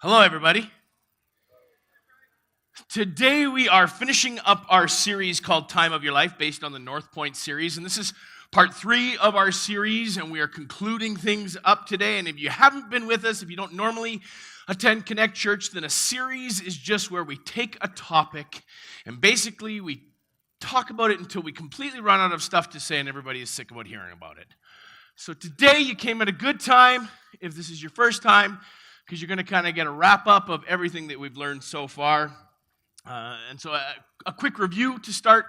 Hello, everybody. Today we are finishing up our series called Time of Your Life based on the North Point series. And this is part 3 of our series, and we are concluding things up today. And if you haven't been with us, if you don't normally attend Connect Church, then a series is just where we take a topic and basically we talk about it until we completely run out of stuff to say and everybody is sick about hearing about it. So today you came at a good time, if this is your first time, because you're going to kind of get a wrap-up of everything that we've learned so far. And so a quick review to start,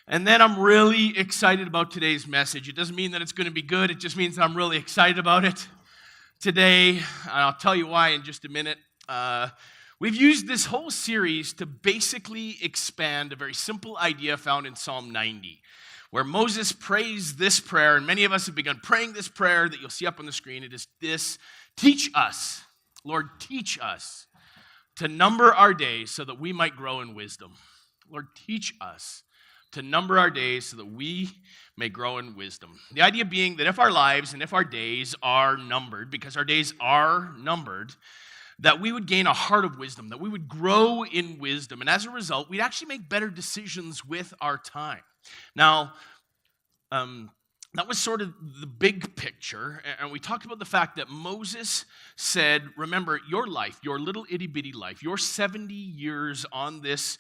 and then I'm really excited about today's message. It doesn't mean that it's going to be good. It just means that I'm really excited about it today, and I'll tell you why in just a minute. We've used this whole series to basically expand a very simple idea found in Psalm 90, where Moses prays this prayer, and many of us have begun praying this prayer that you'll see up on the screen. It is this: teach us, Lord, teach us to number our days so that we might grow in wisdom. Lord, teach us to number our days so that we may grow in wisdom. The idea being that if our lives and if our days are numbered, because our days are numbered, that we would gain a heart of wisdom, that we would grow in wisdom, and as a result, we'd actually make better decisions with our time. Now, that was sort of the big picture, and we talked about the fact that Moses said, remember, your life, your little itty-bitty life, your 70 years on this,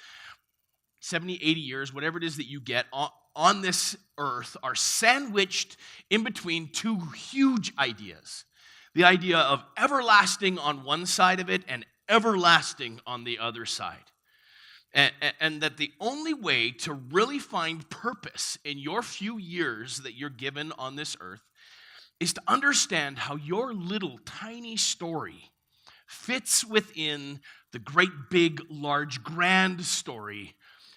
70, 80 years, whatever it is that you get on this earth, are sandwiched in between two huge ideas. The idea of everlasting on one side of it and everlasting on the other side. And that the only way to really find purpose in your few years that you're given on this earth is to understand how your little tiny story fits within the great, big, large, grand story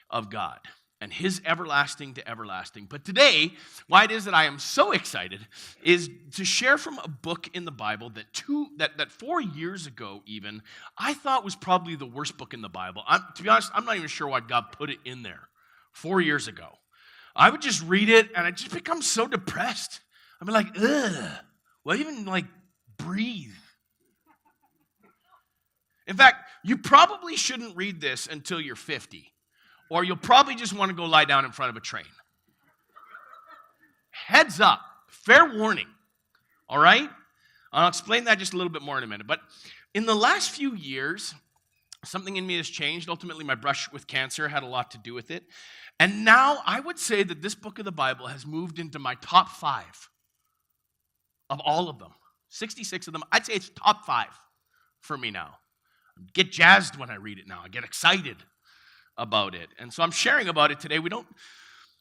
of God and His everlasting to everlasting. But today, why it is that I am so excited is to share from a book in the Bible that 4 years ago even, I thought was probably the worst book in the Bible. To be honest, I'm not even sure why God put it in there 4 years ago. I would just read it and I just become so depressed. I'd be like, ugh, well, even breathe. In fact, you probably shouldn't read this until you're 50. Or you'll probably just want to go lie down in front of a train. Heads up, fair warning, all right? I'll explain that just a little bit more in a minute. But in the last few years, something in me has changed. Ultimately, my brush with cancer had a lot to do with it. And now I would say that this book of the Bible has moved into my top 5 of all of them. 66 of them. I'd say it's top 5 for me now. I get jazzed when I read it now. I get excited about it. And so I'm sharing about it today. We don't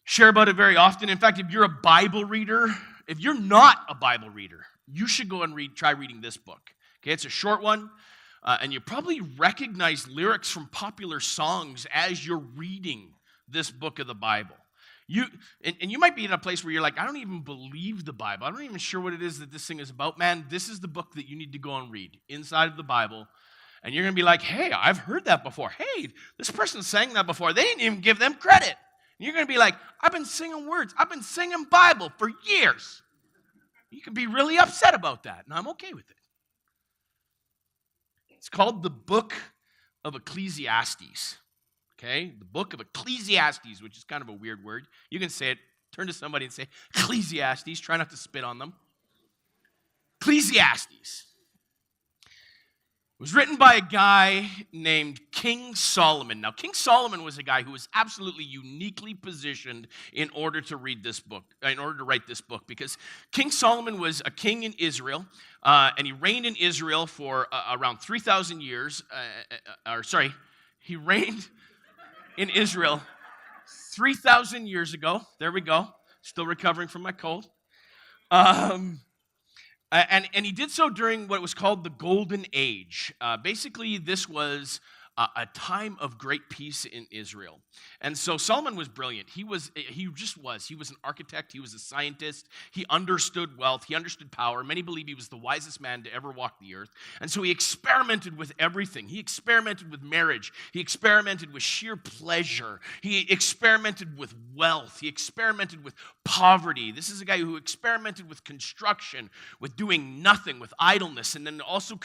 share about it very often. In fact, if you're a Bible reader, if you're not a Bible reader, you should go and try reading this book. Okay, it's a short one, and you probably recognize lyrics from popular songs as you're reading this book of the Bible. You might be in a place where you're like, I don't even believe the Bible. I'm not even sure what it is that this thing is about. Man, this is the book that you need to go and read inside of the Bible. And you're going to be like, hey, I've heard that before. Hey, this person sang that before. They didn't even give them credit. And you're going to be like, I've been singing words. I've been singing Bible for years. You can be really upset about that, and I'm okay with it. It's called the Book of Ecclesiastes. Okay? The Book of Ecclesiastes, which is kind of a weird word. You can say it. Turn to somebody and say, Ecclesiastes. Try not to spit on them. Ecclesiastes. It was written by a guy named King Solomon. Now, King Solomon was a guy who was absolutely uniquely positioned in order to write this book, because King Solomon was a king in Israel, and he reigned in Israel for around 3,000 years. He reigned in Israel 3,000 years ago. There we go. Still recovering from my cold. And he did so during what was called the Golden Age. Basically, this was a time of great peace in Israel. And so Solomon was brilliant. He was an architect. He was a scientist. He understood wealth. He understood power. Many believe he was the wisest man to ever walk the earth. And so he experimented with everything. He experimented with marriage. He experimented with sheer pleasure. He experimented with wealth. He experimented with poverty. This is a guy who experimented with construction, with doing nothing, with idleness, and then also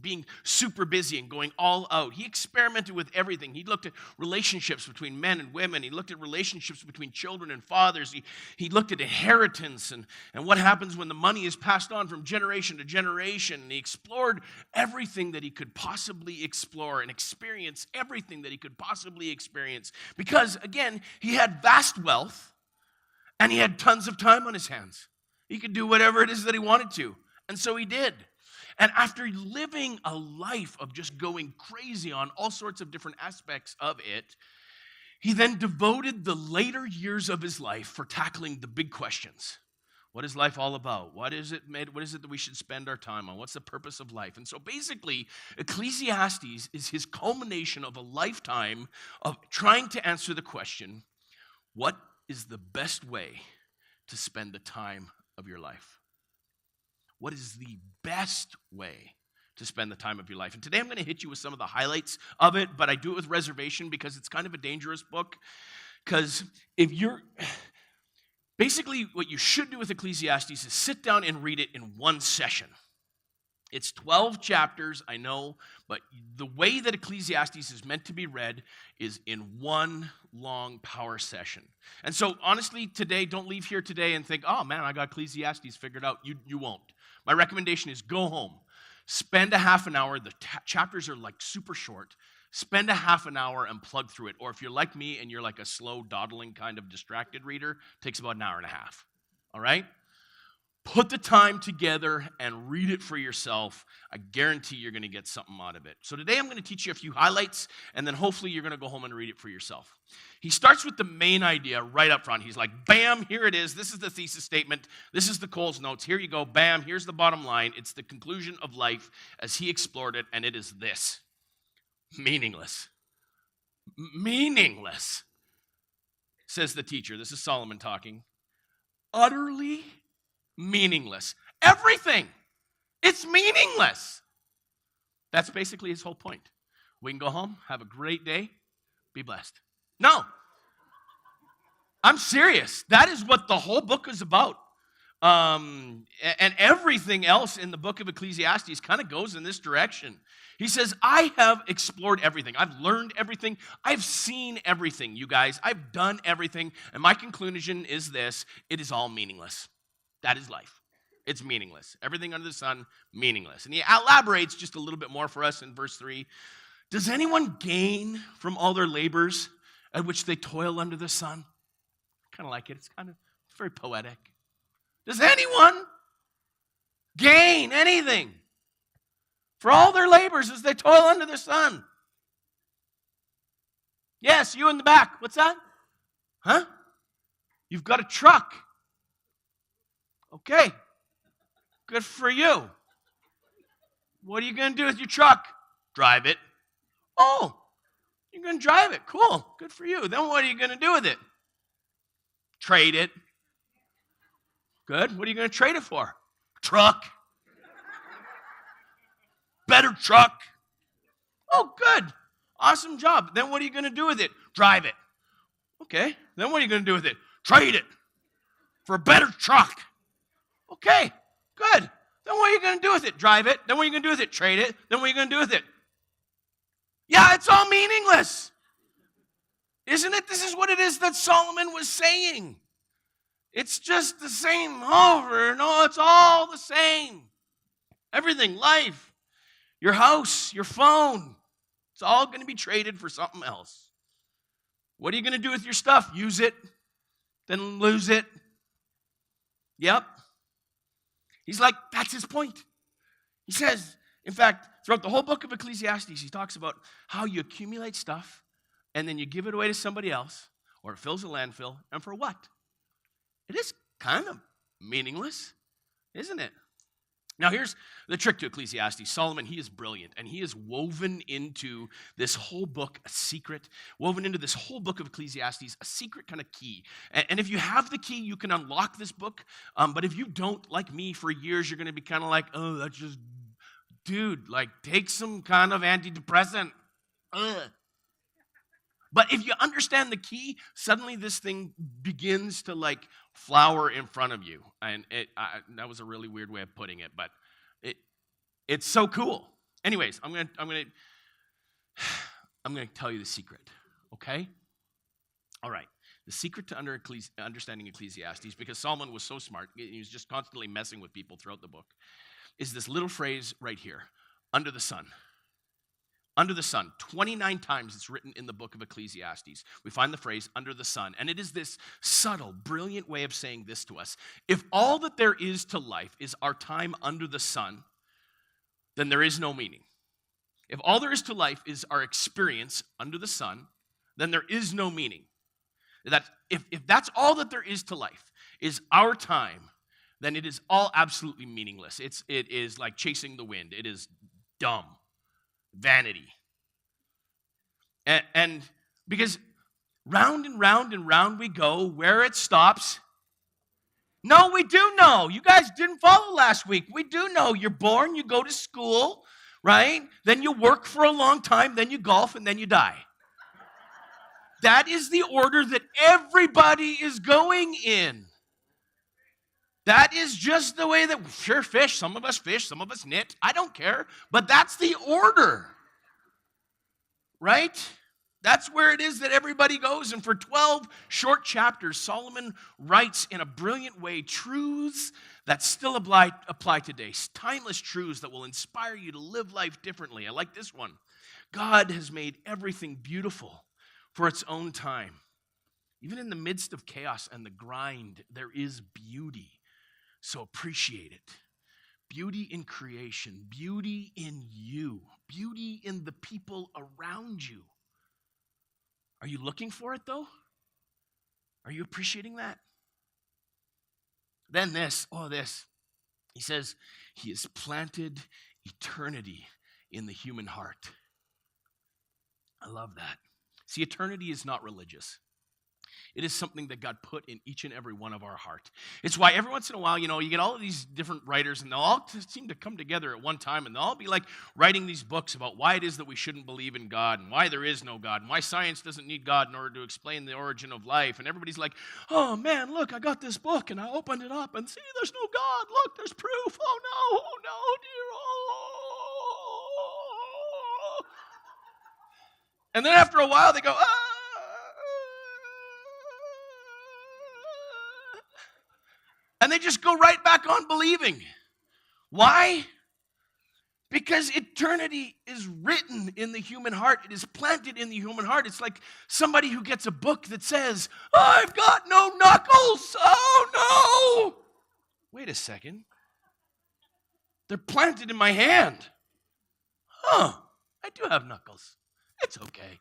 being super busy and going all out. He experimented with everything. He looked at relationships between men and women. He looked at relationships between children and fathers. He looked at inheritance and what happens when the money is passed on from generation to generation. And he explored everything that he could possibly explore and experience everything that he could possibly experience. Because, again, he had vast wealth and he had tons of time on his hands. He could do whatever it is that he wanted to. And so he did. And after living a life of just going crazy on all sorts of different aspects of it, he then devoted the later years of his life for tackling the big questions. What is life all about? What is it that we should spend our time on? What's the purpose of life? And so basically, Ecclesiastes is his culmination of a lifetime of trying to answer the question, what is the best way to spend the time of your life? What is the best way to spend the time of your life? And today I'm going to hit you with some of the highlights of it, but I do it with reservation because it's kind of a dangerous book. Because basically what you should do with Ecclesiastes is sit down and read it in one session. It's 12 chapters, I know, but the way that Ecclesiastes is meant to be read is in one long power session. And so honestly, today, don't leave here today and think, oh man, I got Ecclesiastes figured out. You won't. My recommendation is go home, spend a half an hour. The chapters are like super short. Spend a half an hour and plug through it. Or if you're like me and you're like a slow, dawdling kind of distracted reader, it takes about an hour and a half. All right? Put the time together and read it for yourself. I guarantee you're going to get something out of it. So today I'm going to teach you a few highlights, and then hopefully you're going to go home and read it for yourself. He starts with the main idea right up front. He's like, bam, here it is. This is the thesis statement. This is the Coles Notes. Here you go. Bam, here's the bottom line. It's the conclusion of life as he explored it, and it is this. Meaningless. Meaningless, says the teacher. This is Solomon talking. Utterly meaningless. Everything. It's meaningless. That's basically his whole point. We can go home, have a great day, be blessed. No. I'm serious. That is what the whole book is about. And everything else in the book of Ecclesiastes kind of goes in this direction. He says, I have explored everything. I've learned everything. I've seen everything, you guys. I've done everything. And my conclusion is this: it is all meaningless. That is life. It's meaningless. Everything under the sun, meaningless. And he elaborates just a little bit more for us in verse 3. Does anyone gain from all their labors at which they toil under the sun? Kind of like it. It's very poetic. Does anyone gain anything for all their labors as they toil under the sun? Yes, you in the back. What's that? Huh? You've got a truck. Okay. Good for you. What are you going to do with your truck? Drive it. Oh, you're going to drive it. Cool. Good for you. Then what are you going to do with it? Trade it. Good. What are you going to trade it for? Truck. Better truck. Oh, good. Awesome job. Then what are you going to do with it? Drive it. Okay. Then what are you going to do with it? Trade it for a better truck. Okay. Good. Then what are you going to do with it? Drive it. Then what are you going to do with it? Trade it. Then what are you going to do with it? Yeah, it's all meaningless. Isn't it? This is what it is that Solomon was saying. It's just the same over. No, it's all the same. Everything, life, your house, your phone, it's all going to be traded for something else. What are you going to do with your stuff? Use it, then lose it. Yep. He's like, that's his point. He says, in fact, throughout the whole book of Ecclesiastes, he talks about how you accumulate stuff and then you give it away to somebody else, or it fills a landfill, and for what? It is kind of meaningless, isn't it? Now, here's the trick to Ecclesiastes. Solomon, he is brilliant, and he is woven into this whole book a secret, woven into this whole book of Ecclesiastes, a secret kind of key. And if you have the key, you can unlock this book. But if you don't, like me, for years, you're going to be kind of like, oh, that's just, dude, like, take some kind of antidepressant. Ugh. But if you understand the key, suddenly this thing begins to like flower in front of you. And that was a really weird way of putting it, but it's so cool. Anyways, I'm gonna tell you the secret, okay? All right. The secret to understanding Ecclesiastes, because Solomon was so smart, he was just constantly messing with people throughout the book, is this little phrase right here, under the sun. Under the sun. 29 times it's written in the book of Ecclesiastes. We find the phrase under the sun. And it is this subtle, brilliant way of saying this to us. If all that there is to life is our time under the sun, then there is no meaning. If all there is to life is our experience under the sun, then there is no meaning. That if that's all that there is to life is our time, then it is all absolutely meaningless. It is like chasing the wind. It is dumb. Vanity. And because round and round and round we go, where it stops. No, we do know. You guys didn't follow last week. We do know. You're born, you go to school, right? Then you work for a long time, then you golf, and then you die. That is the order that everybody is going in. That is just the way that, sure, fish, some of us knit, I don't care, but that's the order, right? That's where it is that everybody goes, and for 12 short chapters, Solomon writes in a brilliant way truths that still apply today, timeless truths that will inspire you to live life differently. I like this one. God has made everything beautiful for its own time. Even in the midst of chaos and the grind, there is beauty. So appreciate it. Beauty in creation, beauty in you, beauty in the people around you. Are you looking for it though? Are you appreciating that? Then this. He says, he has planted eternity in the human heart. I love that. See, eternity is not religious. It is something that God put in each and every one of our heart. It's why every once in a while, you get all of these different writers, and they'll all seem to come together at one time, and they'll all be like writing these books about why it is that we shouldn't believe in God, and why there is no God, and why science doesn't need God in order to explain the origin of life. And everybody's like, oh man, look, I got this book, and I opened it up, and see, there's no God. Look, there's proof. Oh no, dear. Oh. And then after a while, they go, and they just go right back on believing. Why? Because eternity is written in the human heart. It is planted in the human heart. It's like somebody who gets a book that says, I've got no knuckles. Oh, no. Wait a second. They're planted in my hand. I do have knuckles. It's okay.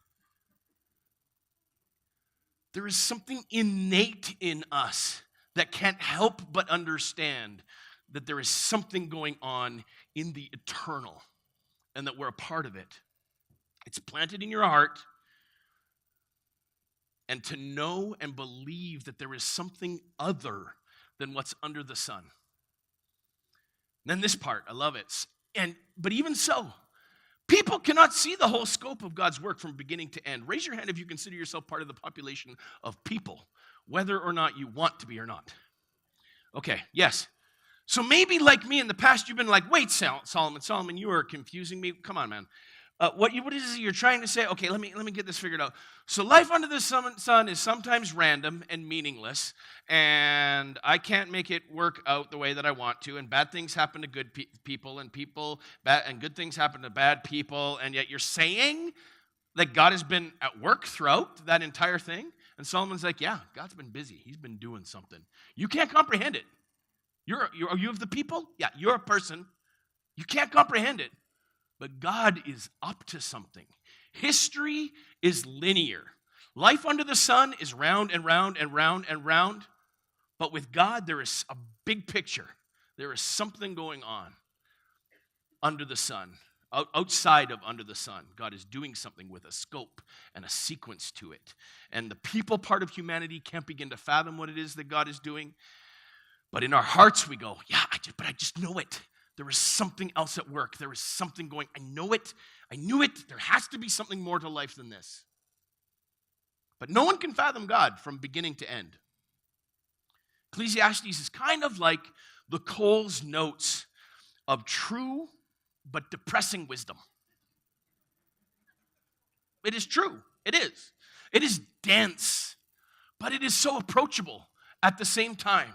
There is something innate in us that can't help but understand that there is something going on in the eternal and that we're a part of it. It's planted in your heart. And to know and believe that there is something other than what's under the sun. Then this part, I love it. But even so, people cannot see the whole scope of God's work from beginning to end. Raise your hand if you consider yourself part of the population of people, whether or not you want to be or not. Okay, yes. So maybe like me in the past, you've been like, wait, Solomon, you are confusing me. Come on, man. What is it you're trying to say? Okay, let me get this figured out. So life under the sun is sometimes random and meaningless, and I can't make it work out the way that I want to, and bad things happen to good people, and good things happen to bad people, and yet you're saying that God has been at work throughout that entire thing? And Solomon's like, yeah, God's been busy. He's been doing something. You can't comprehend it. Are you of the people? Yeah, you're a person. You can't comprehend it. But God is up to something. History is linear. Life under the sun is round and round and round and round. But with God, there is a big picture. There is something going on. under the sun. Outside of under the sun, God is doing something with a scope and a sequence to it. And the people part of humanity can't begin to fathom what it is that God is doing. But in our hearts, we go, yeah, but I just know it. There is something else at work. There is something going. I know it. I knew it. There has to be something more to life than this. But no one can fathom God from beginning to end. Ecclesiastes is kind of like the Coles Notes of true but depressing wisdom. It is true. It is. It is dense, but it is so approachable at the same time.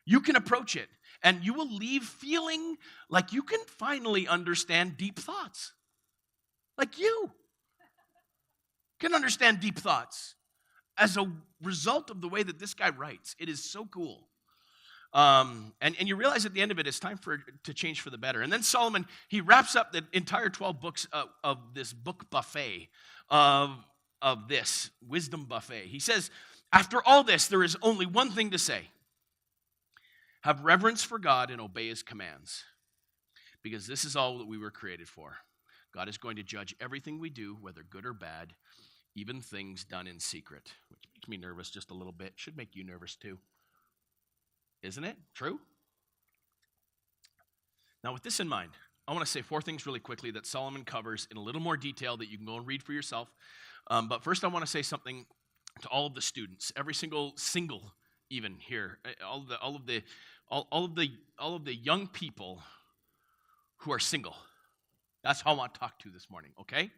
You can approach it, and you will leave feeling like you can finally understand deep thoughts. Like you can understand deep thoughts as a result of the way that this guy writes. It is so cool. And you realize at the end of it, it's time for it to change for the better. And then Solomon, he wraps up the entire 12 books of this book buffet of this wisdom buffet. He says, after all this, there is only one thing to say. Have reverence for God and obey his commands, because this is all that we were created for. God is going to judge everything we do, whether good or bad, even things done in secret, which makes me nervous just a little bit. Should make you nervous too. Isn't it? True? Now, with this in mind, I want to say 4 things really quickly that Solomon covers in a little more detail that you can go and read for yourself. But first, I want to say something to all of the students, every single even here, all of the young people who are single. That's how I want to talk to you this morning. Okay?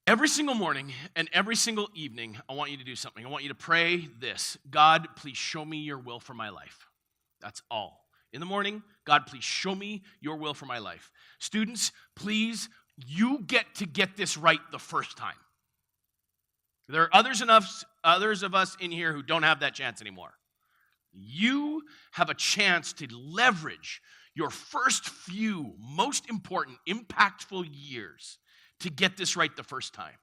Every single morning and every single evening, I want you to do something. I want you to pray this: God, please show me your will for my life. That's all. In the morning, God, please show me your will for my life. Students, please, you get to get this right the first time. There are others of us in here who don't have that chance anymore. You have a chance to leverage your first few most important, impactful years to get this right the first time.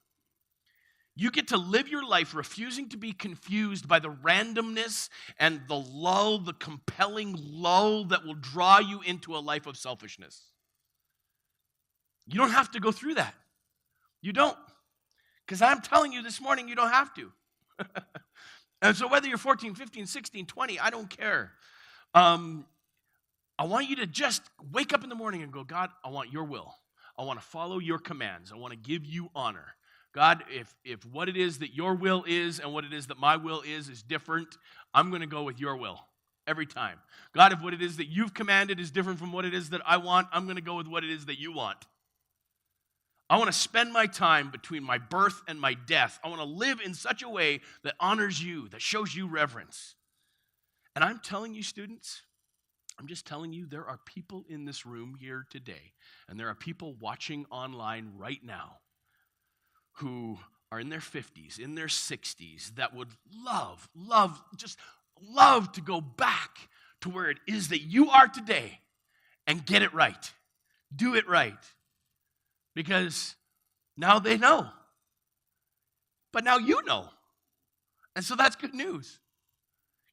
You get to live your life refusing to be confused by the randomness and the compelling lull that will draw you into a life of selfishness. You don't have to go through that. You don't. Because I'm telling you this morning, you don't have to. And so whether you're 14, 15, 16, 20, I don't care. I want you to just wake up in the morning and go, God, I want your will. I want to follow your commands. I want to give you honor. God, if what it is that your will is and what it is that my will is different, I'm going to go with your will every time. God, if what it is that you've commanded is different from what it is that I want, I'm going to go with what it is that you want. I want to spend my time between my birth and my death. I want to live in such a way that honors you, that shows you reverence. And I'm telling you, students, I'm just telling you, there are people in this room here today, and there are people watching online right now who are in their 50s, in their 60s, that would just love to go back to where it is that you are today and get it right. Do it right. Because now they know. But now you know. And so that's good news.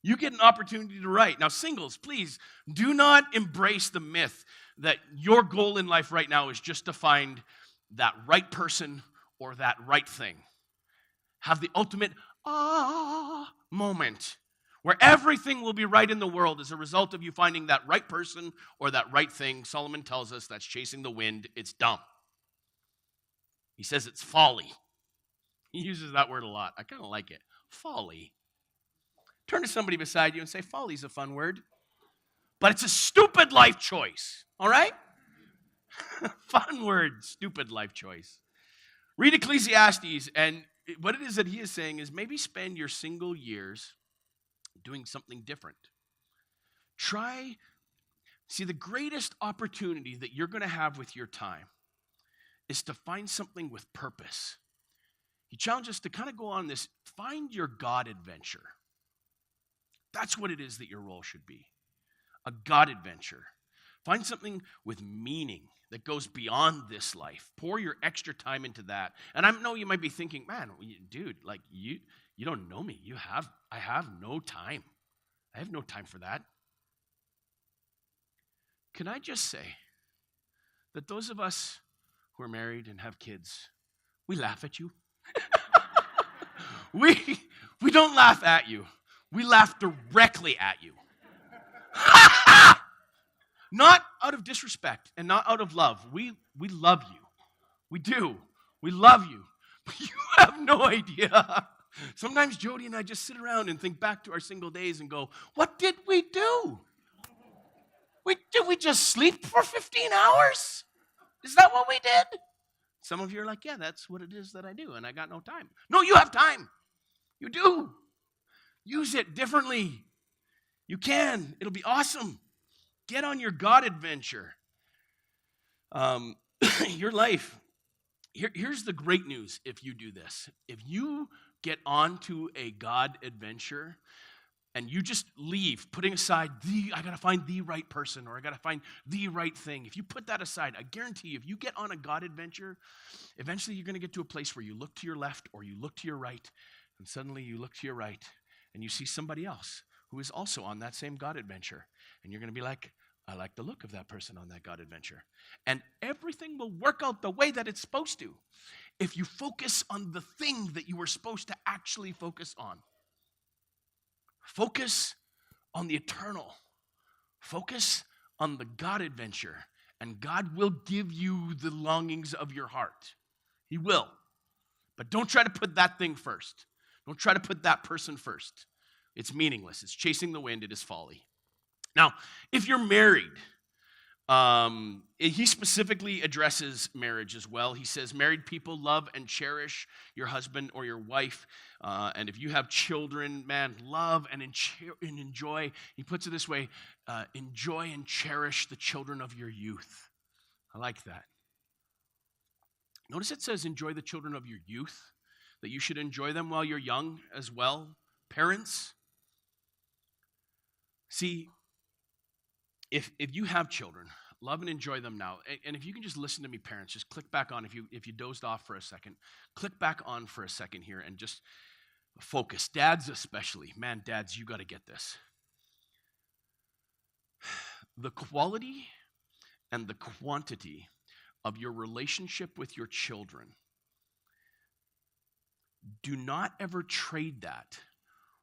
You get an opportunity to write. Now, singles, please do not embrace the myth that your goal in life right now is just to find that right person or that right thing. Have the ultimate moment where everything will be right in the world as a result of you finding that right person or that right thing. Solomon tells us that's chasing the wind. It's dumb. He says it's folly. He uses that word a lot. I kind of like it. Folly. Turn to somebody beside you and say, folly's a fun word. But it's a stupid life choice. All right? Fun word, stupid life choice. Read Ecclesiastes, and what it is that he is saying is maybe spend your single years doing something different. See, the greatest opportunity that you're going to have with your time is to find something with purpose. He challenges us to kind of go on this, find your God adventure. That's what it is that your role should be. A God adventure. Find something with meaning that goes beyond this life. Pour your extra time into that. And I know you might be thinking, man, dude, like you don't know me. I have no time. I have no time for that. Can I just say that those of us who are married and have kids, we laugh at you. we don't laugh at you. We laugh directly at you. Not out of disrespect and not out of love. We love you. We do. We love you. But you have no idea. Sometimes Jody and I just sit around and think back to our single days and go, what did we do? Did we just sleep for 15 hours? Is that what we did? Some of you are like, yeah, that's what it is that I do, and I got no time. No, you have time. You do. Use it differently. You can. It'll be awesome. Get on your God adventure. Your life. Here's the great news if you do this. If you get onto a God adventure and you just leave, putting aside I got to find the right person or I got to find the right thing. If you put that aside, I guarantee you, if you get on a God adventure, eventually you're going to get to a place where you look to your left or you look to your right, and suddenly you look to your right and you see somebody else who is also on that same God adventure. And you're going to be like, I like the look of that person on that God adventure. And everything will work out the way that it's supposed to if you focus on the thing that you were supposed to actually focus on. Focus on the eternal. Focus on the God adventure. And God will give you the longings of your heart. He will. But don't try to put that thing first. Don't try to put that person first. It's meaningless. It's chasing the wind. It is folly. Now, if you're married, he specifically addresses marriage as well. He says, married people, love and cherish your husband or your wife. And if you have children, man, love and enjoy. He puts it this way, enjoy and cherish the children of your youth. I like that. Notice it says enjoy the children of your youth, that you should enjoy them while you're young as well. Parents, see, if you have children, love and enjoy them now. And if you can just listen to me, parents, just click back on. If you dozed off for a second, click back on for a second here and just focus. Dads especially. Man, dads, you got to get this. The quality and the quantity of your relationship with your children, do not ever trade that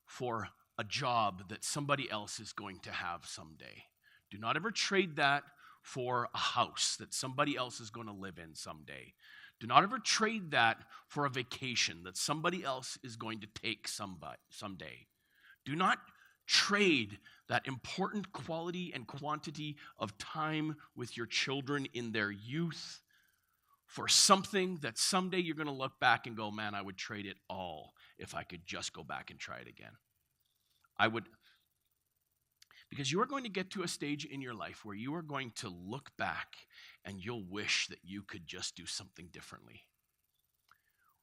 for a job that somebody else is going to have someday. Do not ever trade that for a house that somebody else is going to live in someday. Do not ever trade that for a vacation that somebody else is going to take someday. Do not trade that important quality and quantity of time with your children in their youth for something that someday you're going to look back and go, man, I would trade it all if I could just go back and try it again. I would. Because you are going to get to a stage in your life where you are going to look back and you'll wish that you could just do something differently.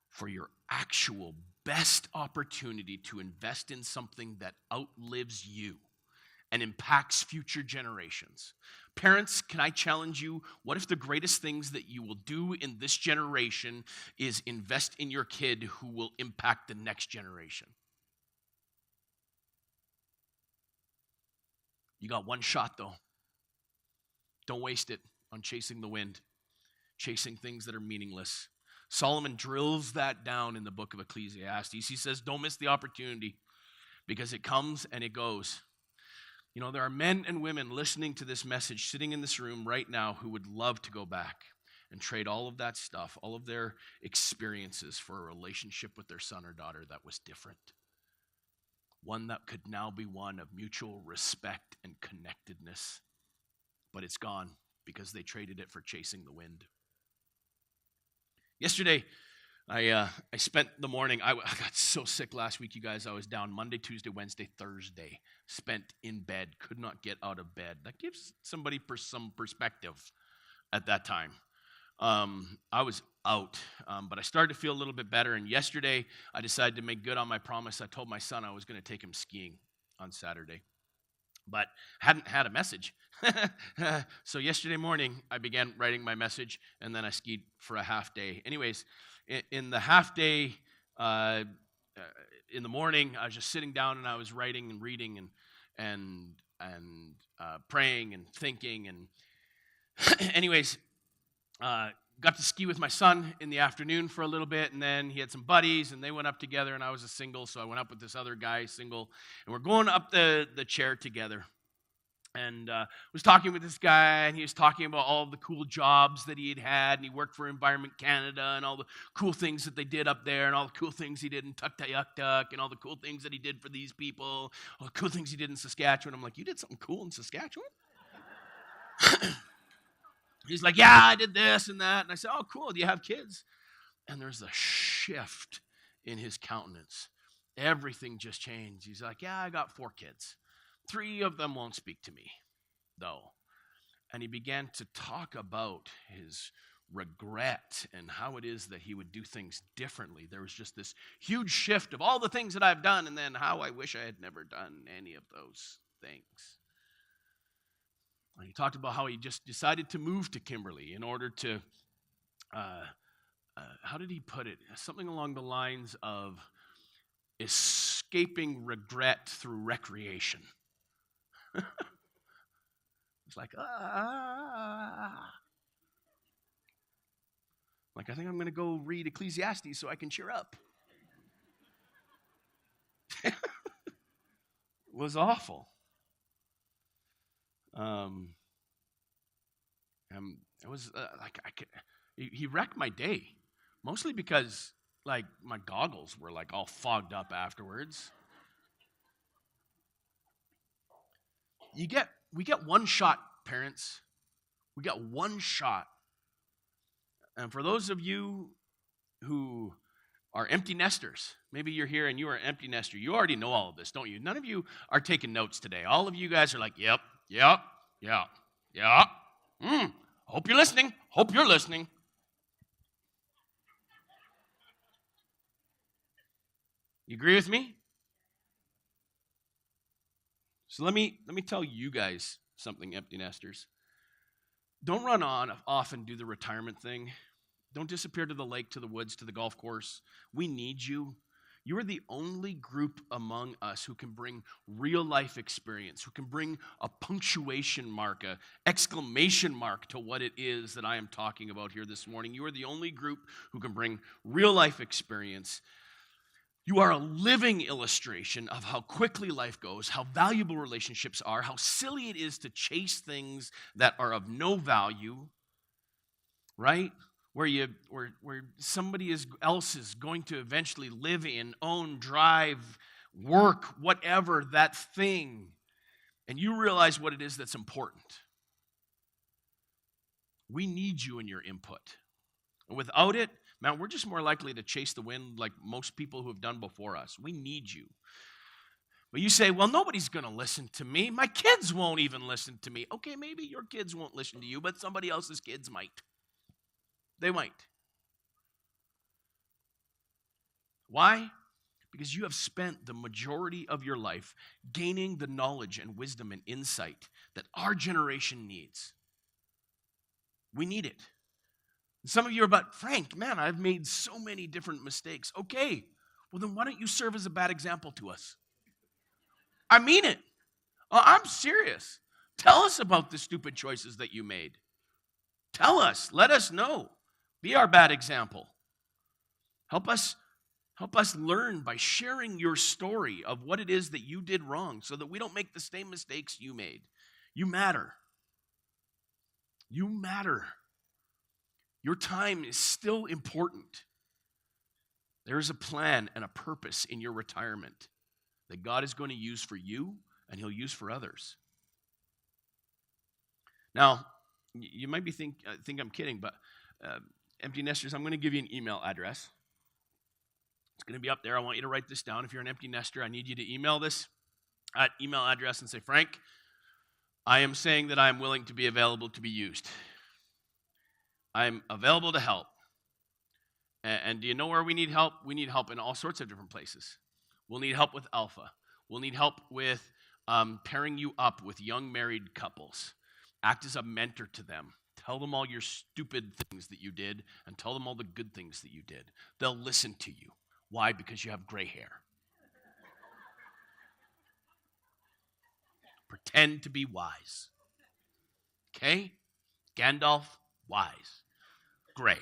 For your actual best opportunity to invest in something that outlives you and impacts future generations. Parents, can I challenge you? What if the greatest things that you will do in this generation is invest in your kid who will impact the next generation? You got one shot, though. Don't waste it on chasing the wind, chasing things that are meaningless. Solomon drills that down in the book of Ecclesiastes. He says, don't miss the opportunity because it comes and it goes. You know, there are men and women listening to this message, sitting in this room right now, who would love to go back and trade all of that stuff, all of their experiences for a relationship with their son or daughter that was different. One that could now be one of mutual respect and connectedness. But it's gone because they traded it for chasing the wind. Yesterday, I spent the morning, I got so sick last week, you guys. I was down Monday, Tuesday, Wednesday, Thursday. Spent in bed, could not get out of bed. That gives somebody some perspective at that time. I was out, but I started to feel a little bit better. And yesterday, I decided to make good on my promise. I told my son I was going to take him skiing on Saturday, but hadn't had a message. So yesterday morning, I began writing my message, and then I skied for a half day. Anyways, in the half day, in the morning, I was just sitting down and I was writing and reading and praying and thinking. And anyways, got to ski with my son in the afternoon for a little bit, and then he had some buddies, and they went up together, and I was a single, so I went up with this other guy, single, and we're going up the chair together. And was talking with this guy, and he was talking about all the cool jobs that he had, and he worked for Environment Canada, and all the cool things that they did up there, and all the cool things he did in Tuktoyaktuk, and all the cool things that he did for these people, all the cool things he did in Saskatchewan. I'm like, you did something cool in Saskatchewan? He's like, yeah, I did this and that. And I said, oh, cool, do you have kids? And there's a shift in his countenance. Everything just changed. He's like, yeah, I got 4 kids. 3 of them won't speak to me, though. And he began to talk about his regret and how it is that he would do things differently. There was just this huge shift of all the things that I've done and then how I wish I had never done any of those things. And he talked about how he just decided to move to Kimberley in order to, how did he put it? Something along the lines of escaping regret through recreation. It's like, Like, I think I'm going to go read Ecclesiastes so I can cheer up. It was awful. It was he wrecked my day, mostly because like my goggles were like all fogged up afterwards. We get one shot, parents. We get one shot. And for those of you who are empty nesters, maybe you're here and you are an empty nester. You already know all of this, don't you? None of you are taking notes today. All of you guys are like, yep. Hope you're listening. Hope you're listening. You agree with me? So let me tell you guys something, empty nesters. Don't run off and do the retirement thing. Don't disappear to the lake, to the woods, to the golf course. We need you. You are the only group among us who can bring real life experience, who can bring a punctuation mark, an exclamation mark to what it is that I am talking about here this morning. You are the only group who can bring real life experience. You are a living illustration of how quickly life goes, how valuable relationships are, how silly it is to chase things that are of no value, right? Where somebody else is going to eventually live in, own, drive, work, whatever, that thing, and you realize what it is that's important. We need you in your input. And without it, man, we're just more likely to chase the wind like most people who have done before us. We need you. But you say, well, nobody's going to listen to me. My kids won't even listen to me. Okay, maybe your kids won't listen to you, but somebody else's kids might. They might. Why? Because you have spent the majority of your life gaining the knowledge and wisdom and insight that our generation needs. We need it. Some of you are about, Frank, man, I've made so many different mistakes. Okay, well then why don't you serve as a bad example to us? I mean it. I'm serious. Tell us about the stupid choices that you made. Tell us. Let us know. Be our bad example. Help us learn by sharing your story of what it is that you did wrong so that we don't make the same mistakes you made. You matter. You matter. Your time is still important. There is a plan and a purpose in your retirement that God is going to use for you and He'll use for others. Now, you might be think I'm kidding, but empty nesters, I'm going to give you an email address. It's going to be up there. I want you to write this down. If you're an empty nester, I need you to email this email address and say, Frank, I am saying that I am willing to be available to be used. I'm available to help. And do you know where we need help? We need help in all sorts of different places. We'll need help with Alpha. We'll need help with pairing you up with young married couples. Act as a mentor to them. Tell them all your stupid things that you did and tell them all the good things that you did. They'll listen to you. Why? Because you have gray hair. Pretend to be wise. Okay? Gandalf, wise. gray.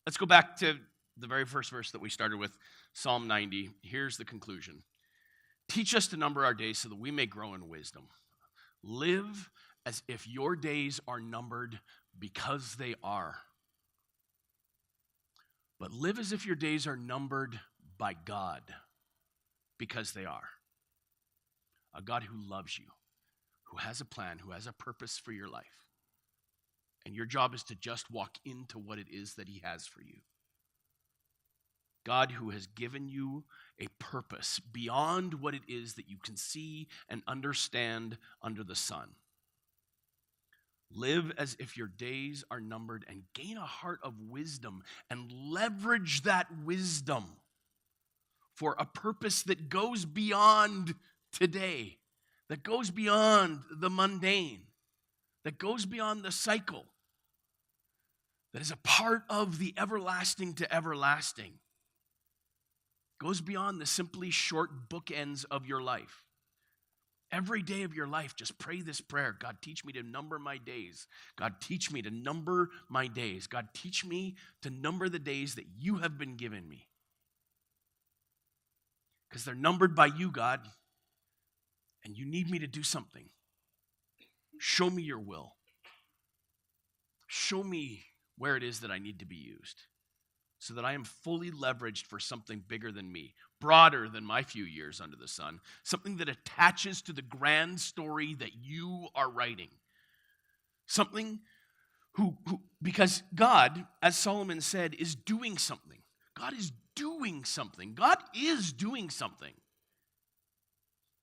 Let's go back to the very first verse that we started with, Psalm 90. Here's the conclusion. Teach us to number our days so that we may grow in wisdom. Live as if your days are numbered because they are. But live as if your days are numbered by God because they are. A God who loves you, who has a plan, who has a purpose for your life. And your job is to just walk into what it is that he has for you. God who has given you a purpose beyond what it is that you can see and understand under the sun. Live as if your days are numbered and gain a heart of wisdom and leverage that wisdom for a purpose that goes beyond today, that goes beyond the mundane, that goes beyond the cycle, that is a part of the everlasting to everlasting, goes beyond the simply short bookends of your life. Every day of your life, just pray this prayer. God, teach me to number my days. God, teach me to number my days. God, teach me to number the days that you have been given me. Because they're numbered by you, God, and you need me to do something. Show me your will. Show me where it is that I need to be used so that I am fully leveraged for something bigger than me, broader than my few years under the sun, something that attaches to the grand story that you are writing. Something who because God, as Solomon said, is doing something. God is doing something. God is doing something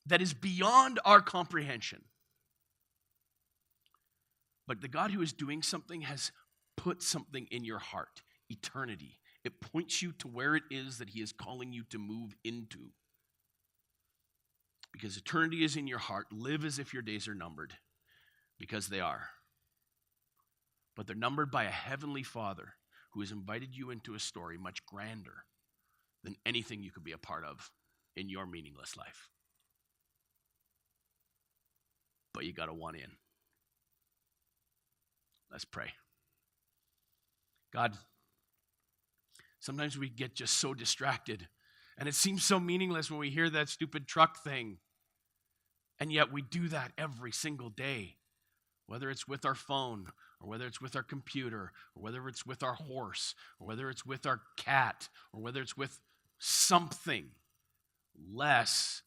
that is beyond our comprehension. But the God who is doing something has put something in your heart, eternity. It points you to where it is that he is calling you to move into. Because eternity is in your heart. Live as if your days are numbered, because they are. But they're numbered by a heavenly Father who has invited you into a story much grander than anything you could be a part of in your meaningless life. But you got to want in. Let's pray. God, sometimes we get just so distracted, and it seems so meaningless when we hear that stupid truck thing. And yet we do that every single day, whether it's with our phone, or whether it's with our computer, or whether it's with our horse, or whether it's with our cat, or whether it's with something less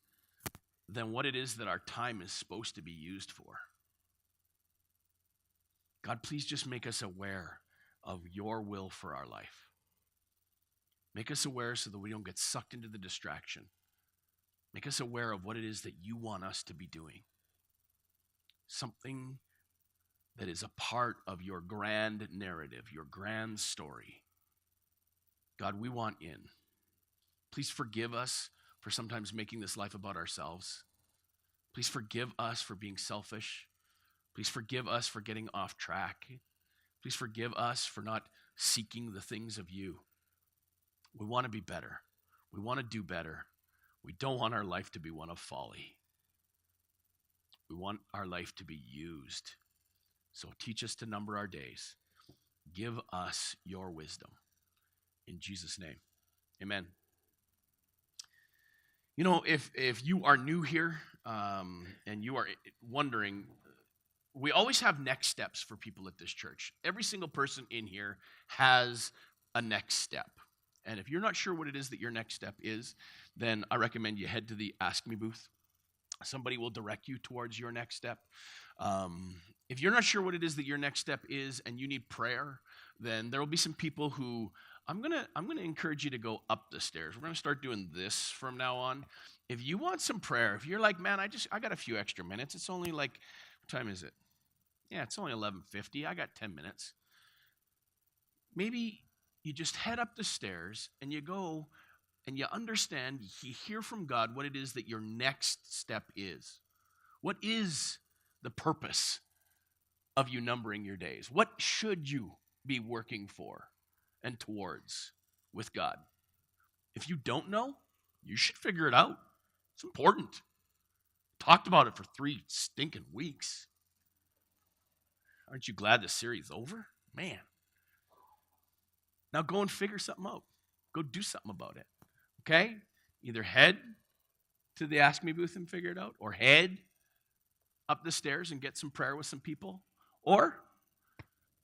than what it is that our time is supposed to be used for. God, please just make us aware of your will for our life. Make us aware so that we don't get sucked into the distraction. Make us aware of what it is that you want us to be doing. Something that is a part of your grand narrative, your grand story. God, we want in. Please forgive us for sometimes making this life about ourselves. Please forgive us for being selfish. Please forgive us for getting off track. Please forgive us for not seeking the things of you. We want to be better. We want to do better. We don't want our life to be one of folly. We want our life to be used. So teach us to number our days. Give us your wisdom. In Jesus' name, amen. You know, if you are new here and you are wondering, we always have next steps for people at this church. Every single person in here has a next step. And if you're not sure what it is that your next step is, then I recommend you head to the Ask Me booth. Somebody will direct you towards your next step. If you're not sure what it is that your next step is and you need prayer, then there will be some people who I'm gonna encourage you to go up the stairs. We're gonna start doing this from now on. If you want some prayer, if you're like, man, I got a few extra minutes. It's only like, what time is it? Yeah, it's only 11:50. I got 10 minutes. Maybe you just head up the stairs and you go and you understand, you hear from God what it is that your next step is. What is the purpose of you numbering your days? What should you be working for and towards with God? If you don't know, you should figure it out. It's important. Talked about it for 3 stinking weeks. Aren't you glad the series over? Man. Now go and figure something out. Go do something about it. Okay? Either head to the Ask Me booth and figure it out, or head up the stairs and get some prayer with some people, or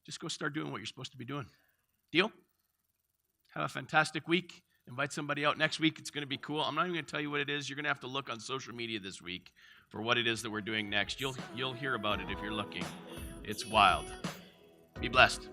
just go start doing what you're supposed to be doing. Deal? Have a fantastic week. Invite somebody out next week. It's going to be cool. I'm not even going to tell you what it is. You're going to have to look on social media this week for what it is that we're doing next. You'll hear about it if you're looking. It's wild. Be blessed.